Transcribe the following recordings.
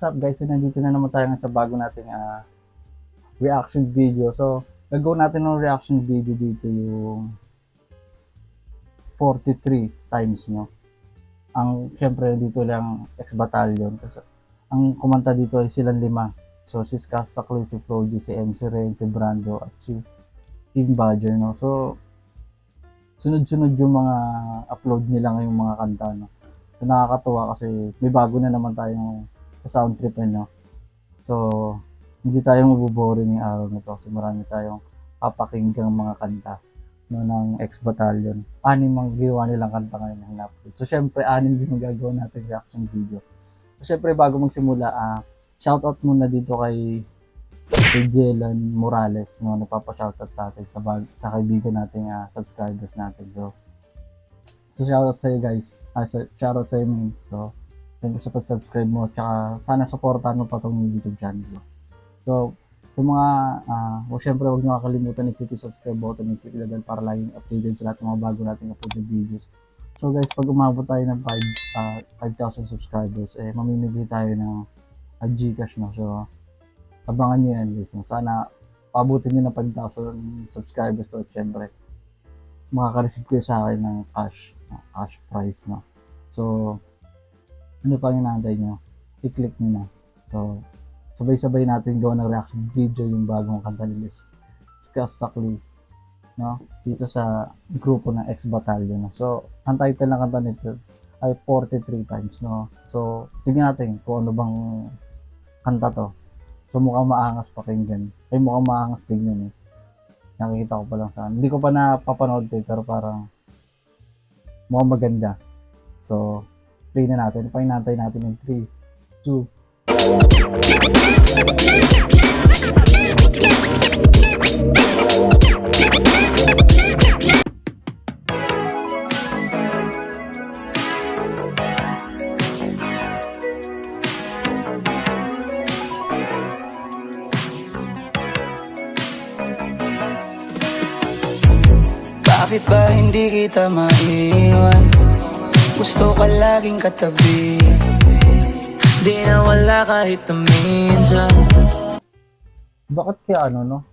up guys? So nandito na naman tayo sa bago nating reaction video. So gagawin natin ng reaction video dito yung 43 times, no? Ang syempre dito lang ex-battalion kasi ang kumanta dito ay silang 5. So si Skastakli, si Prodi, si MC Rain, si Brando at si Team Badger, no? So sunod-sunod yung mga upload nila ngayong mga kanta, no? So nakakatuwa kasi may bago na naman tayong sound trip, no? So hindi tayo maboboring yung araw na to kasi marami tayong papakinggang mga kanta, no, ng ex-battalion. 6 ang ginawa nilang kanta ngayon na in-upload. So syempre 6 din yung gagawa natin reaction video. So syempre bago magsimula, shoutout muna dito kay Jelan Morales, no, nagpapa-shoutout sa atin sa kaibigan nating subscribers natin. So shoutout sa iyo guys. Shoutout sa iyo. So thank you sa pag-subscribe mo, tsaka sana supportahan mo pa tong YouTube channel ko. So sa mga syempre huwag niyo kakalimutan i-click yung subscribe button, i-click the bell para laging updated sa lahat ng mga bago nating upload na videos. So guys, pag umabot tayo ng 5,000 subscribers, mamimigay tayo ng Gcash, no. So abangan nyo yan guys. Sana pabutin nyo ng 5,000 subscribers to. Siyempre makaka-receive kayo sa akin ng cash prize, no. So ano pa yung nantay nyo, i-click nyo na. So sabay-sabay natin gawa ng reaction video yung bagong kanta ni Skastakli, no, dito sa grupo ng ex-battalion, no? So ang title ng kanta nito ay 43 times, no. So tingnan natin kung ano bang kanta to. So mukhang maangas pakinggan. Mukhang maangas tignan eh. Nakikita ko pa lang saan. Hindi ko pa napapanood pero parang mukhang maganda. So play na natin. Painantay natin yung 3, 2. Bakit ba hindi kita maiwan? Gusto ka laging katabi, di nawala kahit na minsan. Bakit kaya no?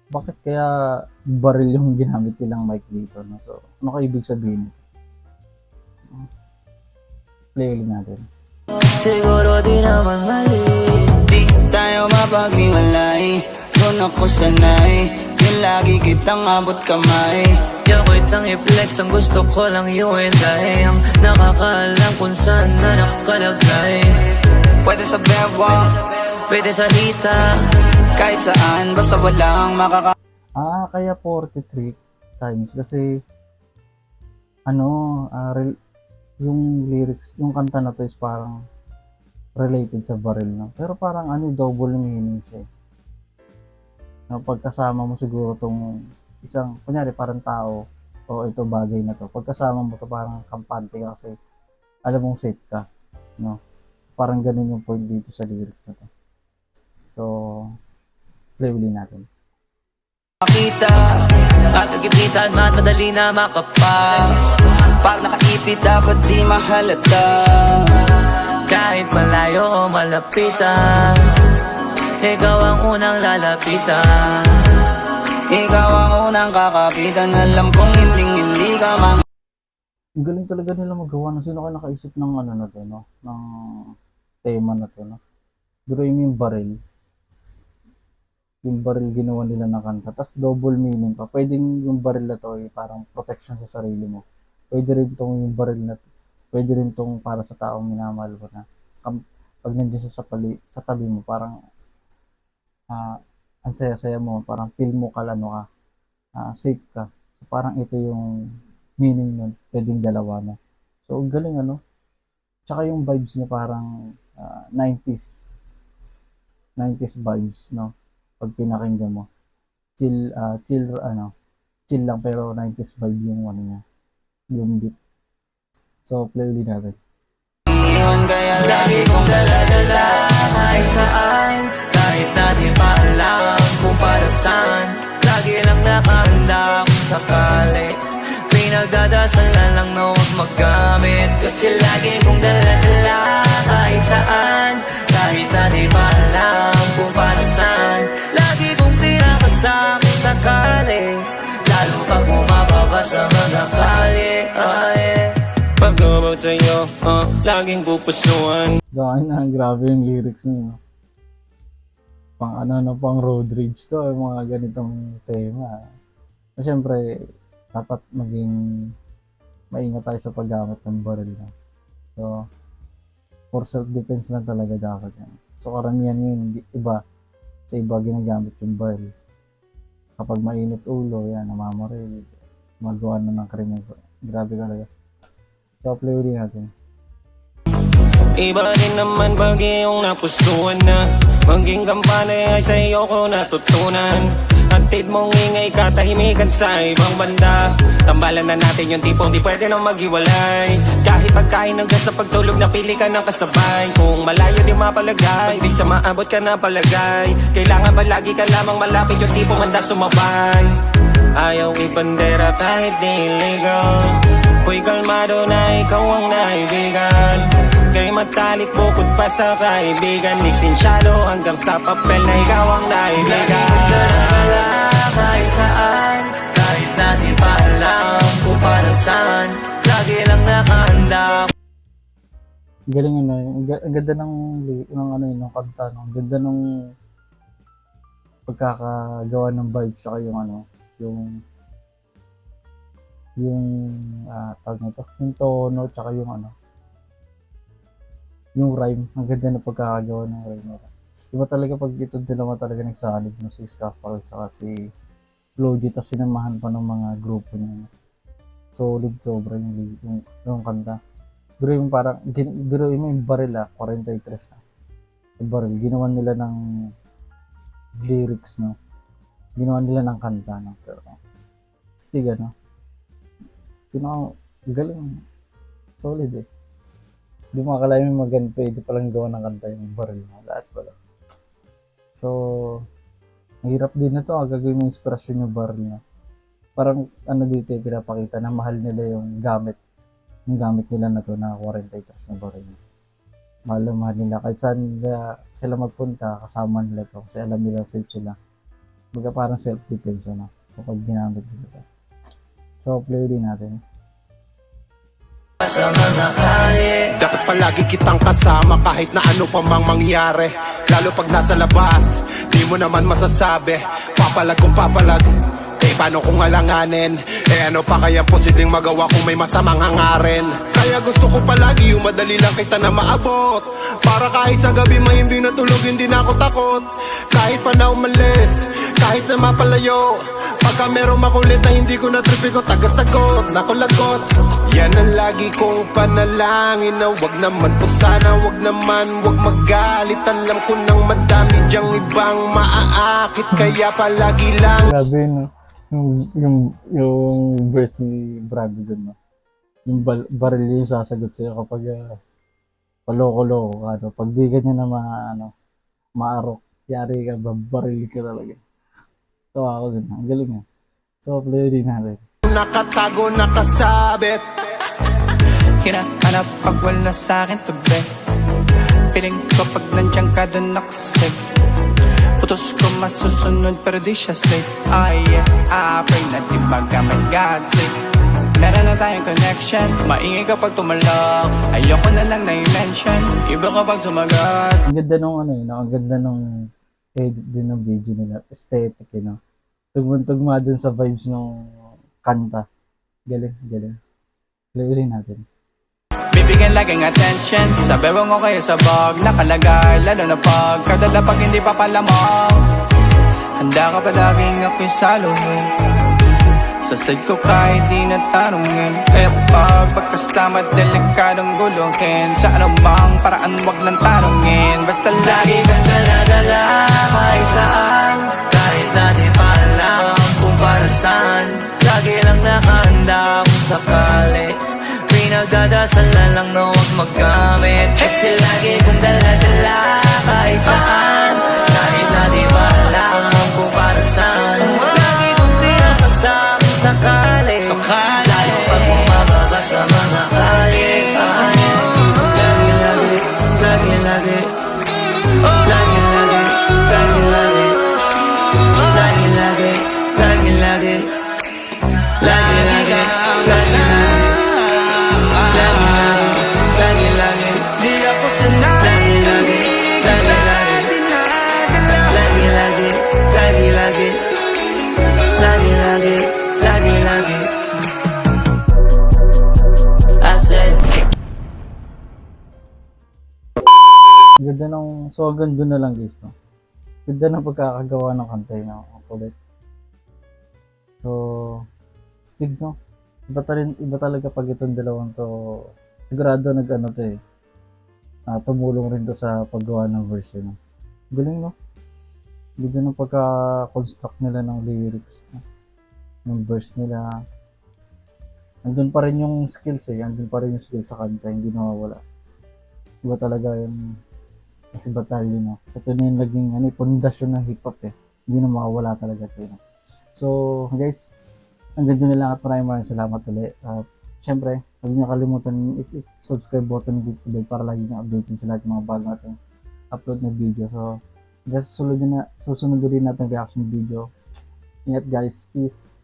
Bakit kaya baril yung ginamit nilang mic dito, no? So ano ka ibig sabihin? Play ulit natin. Siguro di naman mali, di tayo mapaghiwalay. Doon ako sanay, yung lagi kitang abot kamay. Yakoy tang i-flex, ang gusto ko lang you and I. Ang nakakaalam kung saan na nakalagay. Pwede sa bewang, pwede sa hita, kahit saan, basta walang Kaya 43 times kasi yung lyrics, yung kanta na to is parang related sa baril, no? Pero parang double meaning siya. No, pagkasama mo siguro tong isang, kunyari parang tao, o ito bagay na to, pagkasama mo to parang kampante ka kasi alam mong safe ka, no? Parang ganun yung point dito sa lyrics na to. So play ulit natin. Makita, katagipitan man madali na makapal. Pag nakaipit dapat di mahalata, kahit malayo o malapitan. Ikaw ang unang lalapitan, ikaw ang unang kakapitan. Alam kong hindi ka mang. Ang galing talaga nila magawa. Sino ka nakaisip ng na to, no? Ng tema na to, no? Pero yung baril. Yung baril ginawa nila ng kanta. Tapos double meaning pa. Pwedeng yung baril na to ay parang protection sa sarili mo. Pwede rin tong yung baril na to. Pwede rin tong para sa taong minamahal mo na. Pag nandiyan sa tabi mo, parang ang saya-saya mo, parang feel mo safe ka. So, parang ito yung meaning nun, pwedeng dalawa na. So galing, tsaka yung vibes niya parang 90s vibes, no? Pag pinakinggan mo, chill lang pero 90s vibe yung niya, yung beat. So play ulit natin. Kaya lagi kong dala-dala kahit saan, kahit natin pa alam kung para saan. Lagi lang nakahanda kung sakali, pinagdadasal na lang na huwag maggamit. Kasi lagi kong dala-dala kahit saan, kahit na di pa alam kung para saan. Lagi kong pinakasama sakali, lalo pag bumababa sa mga kalye. Pag about sa'yo, laging pupusuan. Dahil na, grabe yung lyrics niya. Pang ano na, pang road rage to, yung mga ganitong tema. So, syempre, dapat maging maingat tayo sa paggamit ng baril na. So, for self-defense lang talaga dapat yan. So, karamihan yung iba, sa iba ginagamit yung baril. Kapag mainit ulo, yan, namamaril, magawa na ng krimen. So, grabe talaga. So, play ulit natin. Iba rin naman pag iyong napusuan na, maging kampane ay sa iyo ko natutunan. Hatid mong ingay katahimikan sa ibang banda. Tambalan na natin yung tipong di pwede nang maghiwalay. Kahit pagkain hanggang sa pagtulog napili ka ng kasabay. Kung malayo di mapalagay, di sa maabot ka na palagay. Kailangan palagi ka lamang malapit yung tipong handa sumabay. Ayaw ibandera kahit di illegal. Ako'y kalmado na ikaw ang naibigan. Kay matalik bukod pa sa kaibigan. Lisensyado hanggang sa papel na ikaw ang naibigan. Dala kahit saan, kahit na di pa alam kung para saan. Lagi lang nakahanda. Galing ano, ang ganda ng ano yun, ng kanta, no? Ang ganda ng pagkakagawa ng vibes saka yung ano, tawag nito, yung tono tsaka yung ano, yung rhyme. Ang ganda na pagkakagawa ng rhyme. Iba talaga pag ito dalawa talaga nagsanib, no? Si Skastakl tsaka si Floji, tas sinamahan pa ng mga grupo niya, no? Solid sobra yung kanta. Pero yung parang, pero yung baril 43 na. Yung baril, ginawa nila ng lyrics, no? Ginawa nila ng kanta, no? Pero, stiga, no? Galing. Solid eh. Hindi mo akala yung pwede palang gawa ng kanta yung baril, no? Lahat pala. So, mahirap din na to, gagawin mo inspirasyon yung baril, no? Parang, ano dito, pinapakita na mahal nila yung gamit nila na to na 43 na baril. Mahal nila. Kahit saan sila magpunta, kasama nila to. Kasi alam nila safe sila. Baga parang self-defense na kapag ginamit nila to. So, play din natin. Sa mga kalye, dapat palagi kitang kasama kahit na ano pa mang mangyari. Lalo pag nasa labas, di mo naman masasabi. Papalag kung papalag, paano kung alanganin? Ano pa kaya posibleng magawa kung may masamang hangarin? Kaya gusto ko palagi yung madali lang kita na maabot. Para kahit sa gabi mahimbing na tulog, hindi na ako takot. Kahit pa na umalis, kahit na mapalayo. Pagka merong makulit na hindi ko natripi ko, tagasagot, nakulagot. Yan ang lagi kong panalangin na wag naman po sana, wag magalit. Alam ko nang madami diyang ibang maaakit, kaya palagi lang. Grabe, no? Yung verse ni Brando dun, no? Yung baril yung sasagot sa'yo kapag paloko-loko ka, no? Pag di ka niya na maarok, yari ka, babaril ka talaga. Tawa ako dun, ang galing, So, play din natin. Nakatago, nakasabit, hinahanap pag wala sa'kin tabi. Piling ko pag nandiyan ka dun ako safe. Putos ko masusunod pero di siya straight. Pray na di magamit God's sake. Meron na tayong connection, maingay kapag tumalak. Ayoko na lang na-mention, iba kapag sumagat. Ang ganda nung ang ganda nung edit din ng video nila. Aesthetic, Tugma dun sa vibes ng kanta. Galing. Play ulit natin. Bibigyan laging attention, sabi mo kayo sa bag nakalagay, lalo na pag kadala pag hindi pa palamang. Handa ka palaging ako'y saluhin, sa side ko kahit di natanungin. Kaya pag pagkasama delikadong guluhin, sa anumang paraan wag nang tanungin. Basta lagi kang dala-dala kahit saan, kahit na di pa alam kung para saan. Lagi lang nakahanda kung sakali. Pinagdadasal na lang na huwag magkamit. Kasi lagi kong dala-dala kahit saan, kahit na di ba alam kung para saan. Lagi kong pinakasama sakali, lalo pag bumababa sa mga kalye. Lagi So hanggang doon na lang guys, no? Ganda ng pagkakagawa ng kanta yun, no? Ang kulit. So, Stig, no? Iba talaga pag itong dalawang to, sigurado nag-ano to eh. Tumulong rin to sa paggawa ng verse, no? Galing, no? Ganda ng pagka-construct nila ng lyrics, no? Ng verse nila. Andun pa rin yung skills eh. Andun pa rin yung skills sa kanta. Hindi nawawala. Iba talaga yung ex-battalion, no? Ito na yung naging pundasyon ng hip-hop eh. Hindi na mawawala talaga ito, no? So, guys, hanggang dyan na lang at maraming salamat ulit. At syempre, huwag niyo kalimutan i-subscribe button dito para lagi niyo updated sa lahat ng mga bago natin upload na video. So, guys, susunod din natin reaction video. Ingat guys, peace.